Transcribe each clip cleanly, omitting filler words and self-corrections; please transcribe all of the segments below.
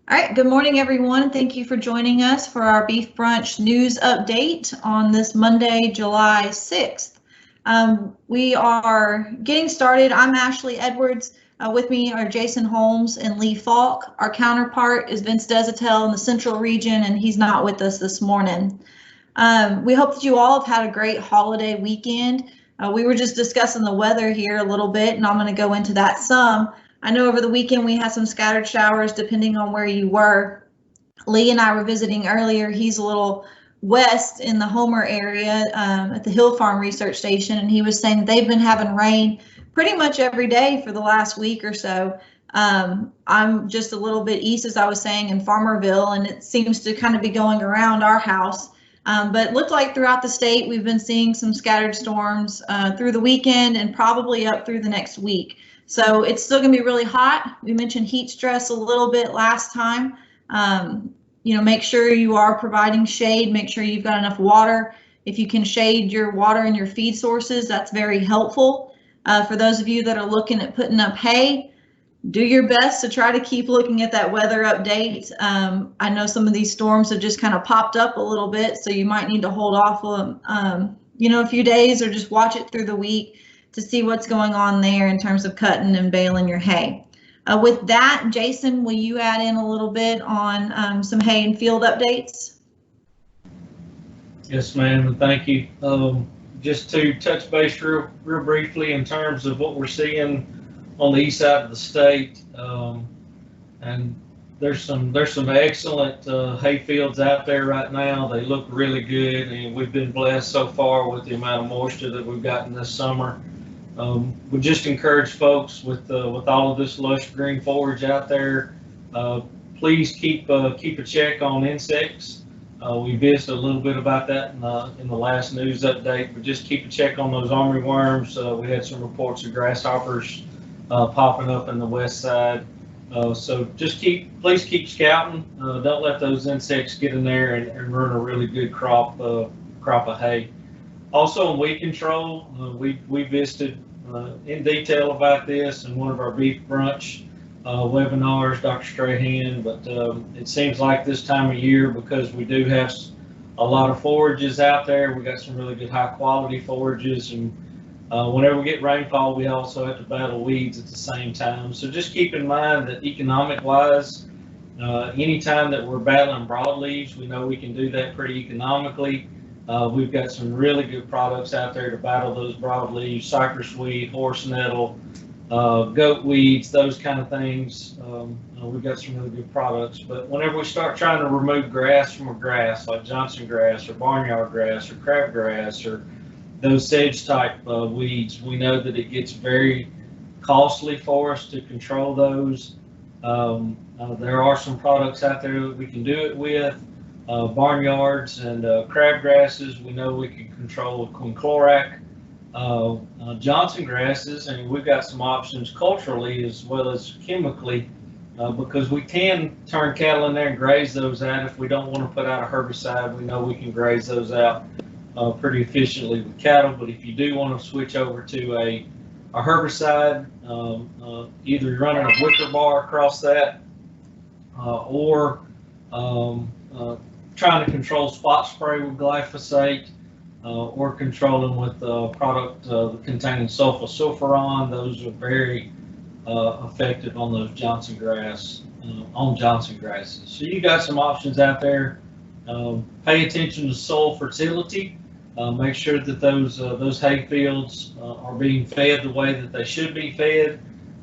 All right, good morning, everyone. Thank you for joining us for our Beef Brunch news update on this Monday, July 6th. We are getting started. I'm Ashley Edwards. With me are Jason Holmes and Lee Falk. Our counterpart is Vince Desatel in the Central Region, and he's not with us this morning. We hope that you all have had a great holiday weekend. We were just discussing the weather here a little bit, and I'm going to go into that some. I know over the weekend we had some scattered showers depending on where you were. Lee and I were visiting earlier. He's a little west in the Homer area at the Hill Farm Research Station, and he was saying that they've been having rain pretty much every day for the last week or so. I'm just a little bit east, as I was saying, in Farmerville, and it seems to kind of be going around our house. But it looked like throughout the state, we've been seeing some scattered storms through the weekend and probably up through the next week. So it's still going to be really hot. We mentioned heat stress a little bit last time. Make sure you are providing shade. Make sure you've got enough water. If you can shade your water and your feed sources, that's very helpful. For those of you that are looking at putting up hay, do your best to try to keep looking at that weather update. I know some of these storms have just kind of popped up a little bit, so you might need to hold off a few days or just watch it through the week to see what's going on there in terms of cutting and baling your hay. With that, Jason, will you add in a little bit on some hay and field updates? Yes, ma'am. Thank you. Just to touch base real briefly in terms of what we're seeing on the east side of the state, and there's some excellent hay fields out there right now. They look really good, and we've been blessed so far with the amount of moisture that we've gotten this summer. We just encourage folks with all of this lush green forage out there. Please keep a check on insects. We visited a little bit about that in the last news update, but just keep a check on those army worms. We had some reports of grasshoppers popping up in the west side. So just please keep scouting. Don't let those insects get in there and ruin a really good crop of hay. Also, in weed control, we visited in detail about this in one of our Beef Brunch webinars, Dr. Strahan, but it seems like this time of year, because we do have a lot of forages out there, we got some really good high quality forages, and whenever we get rainfall, we also have to battle weeds at the same time. So just keep in mind that economic wise, anytime that we're battling broadleaves, we know we can do that pretty economically. We've got some really good products out there to battle those broadleaves, cypress weed, horse nettle, goat weeds, those kind of things. We've got some really good products. But whenever we start trying to remove grass from a grass, like Johnson grass or barnyard grass or crabgrass or those sedge type weeds, we know that it gets very costly for us to control those. There are some products out there that we can do it with. Barnyards and crabgrasses, we know we can control with quinclorac. Johnson grasses, and we've got some options culturally as well as chemically, because we can turn cattle in there and graze those out. If we don't want to put out a herbicide, we know we can graze those out pretty efficiently with cattle. But if you do want to switch over to a herbicide, either running a wicker bar across that or trying to control spot spray with glyphosate, or controlling with product containing sulfosulfuron. Those are very effective on those Johnson grasses. So you got some options out there. Pay attention to soil fertility. Make sure that those hay fields are being fed the way that they should be fed.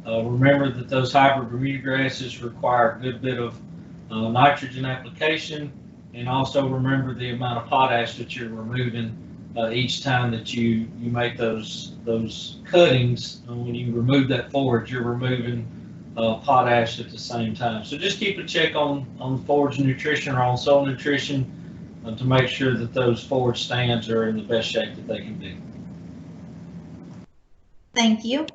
Remember that those hybrid Bermuda grasses require a good bit of nitrogen application, and also remember the amount of potash that you're removing each time that you make those cuttings. When you remove that forage, you're removing potash at the same time. So just keep a check on forage nutrition or on soil nutrition to make sure that those forage stands are in the best shape that they can be. Thank you.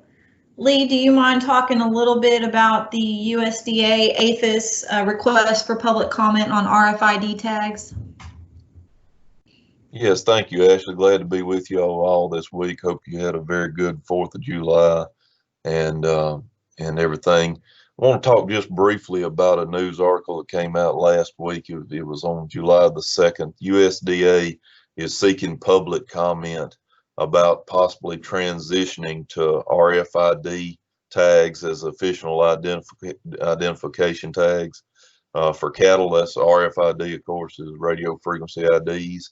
Lee, do you mind talking a little bit about the USDA-APHIS request for public comment on RFID tags? Yes, thank you, Ashley. Glad to be with you all this week. Hope you had a very good 4th of July and everything. I want to talk just briefly about a news article that came out last week. It was on July the 2nd. USDA is seeking public comment about possibly transitioning to RFID tags as official identification tags for cattle. That's RFID, of course, is radio frequency IDs.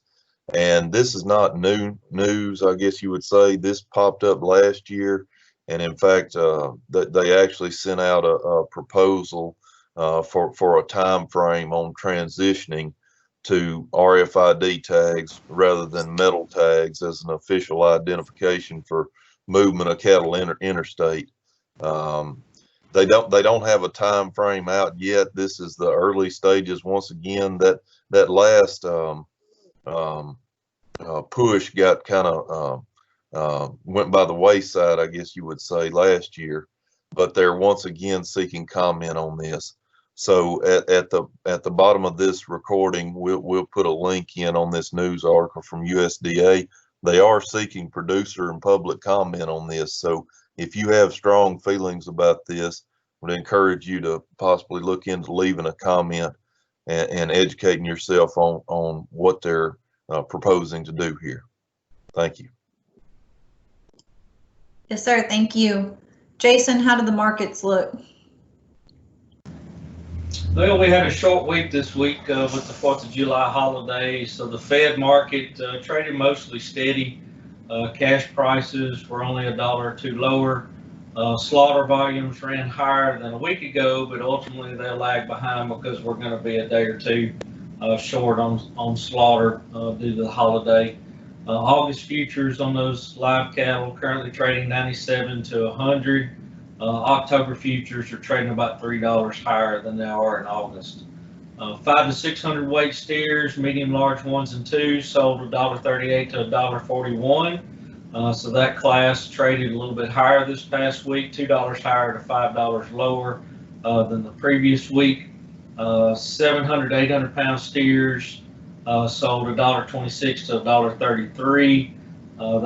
And this is not new news, I guess you would say. This popped up last year. And in fact, they actually sent out a proposal for a time frame on transitioning to RFID tags rather than metal tags as an official identification for movement of cattle interstate. They don't have a time frame out yet. This is the early stages. Once again, that last push got kind of went by the wayside, I guess you would say, last year, but they're once again seeking comment on this. So at the bottom of this recording, we'll put a link in on this news article from USDA. They are seeking producer and public comment on this. So if you have strong feelings about this, I would encourage you to possibly look into leaving a comment and educating yourself on what they're proposing to do here. Thank you. Yes, sir. Thank you. Jason, how do the markets look? Well, we had a short week this week with the 4th of July holiday, so the Fed market traded mostly steady. Cash prices were only $1 or $2 lower. Slaughter volumes ran higher than a week ago, but ultimately they'll lag behind because we're going to be a day or two short on slaughter due to the holiday. August futures on those live cattle currently trading 97 to 100. October futures are trading about $3 higher than they are in August. 5 to 600 weight steers, medium large ones and twos, sold $1.38 to $1.41. So that class traded a little bit higher this past week, $2 higher to $5 lower than the previous week. 700 to 800 pound steers sold $1.26 to $1.33.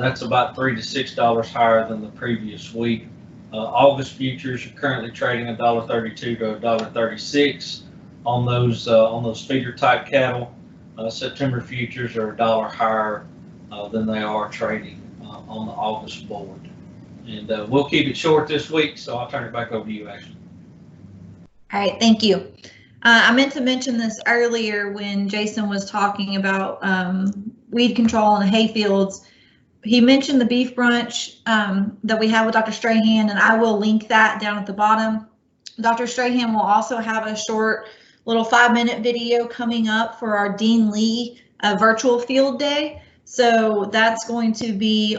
That's about $3 to $6 higher than the previous week. August futures are currently trading $1.32 to $1.36 on those feeder type cattle. September futures are $1 higher than they are trading on the August board. And we'll keep it short this week, so I'll turn it back over to you, Ashley. All right, thank you. I meant to mention this earlier when Jason was talking about weed control in the hay fields. He mentioned the beef brunch that we have with Dr. Strahan, and I will link that down at the bottom. Dr. Strahan will also have a short little 5-minute video coming up for our Dean Lee virtual field day. So that's going to be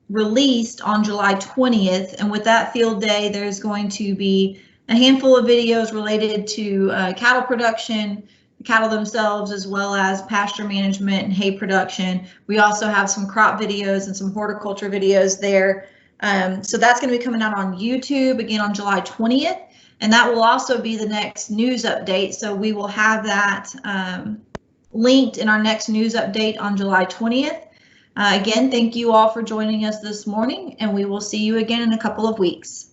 released on July 20th. And with that field day, there's going to be a handful of videos related to cattle production, the cattle themselves, as well as pasture management and hay production. We also have some crop videos and some horticulture videos there. So that's going to be coming out on YouTube again on July 20th. And that will also be the next news update. So we will have that linked in our next news update on July 20th. Again, thank you all for joining us this morning, and we will see you again in a couple of weeks.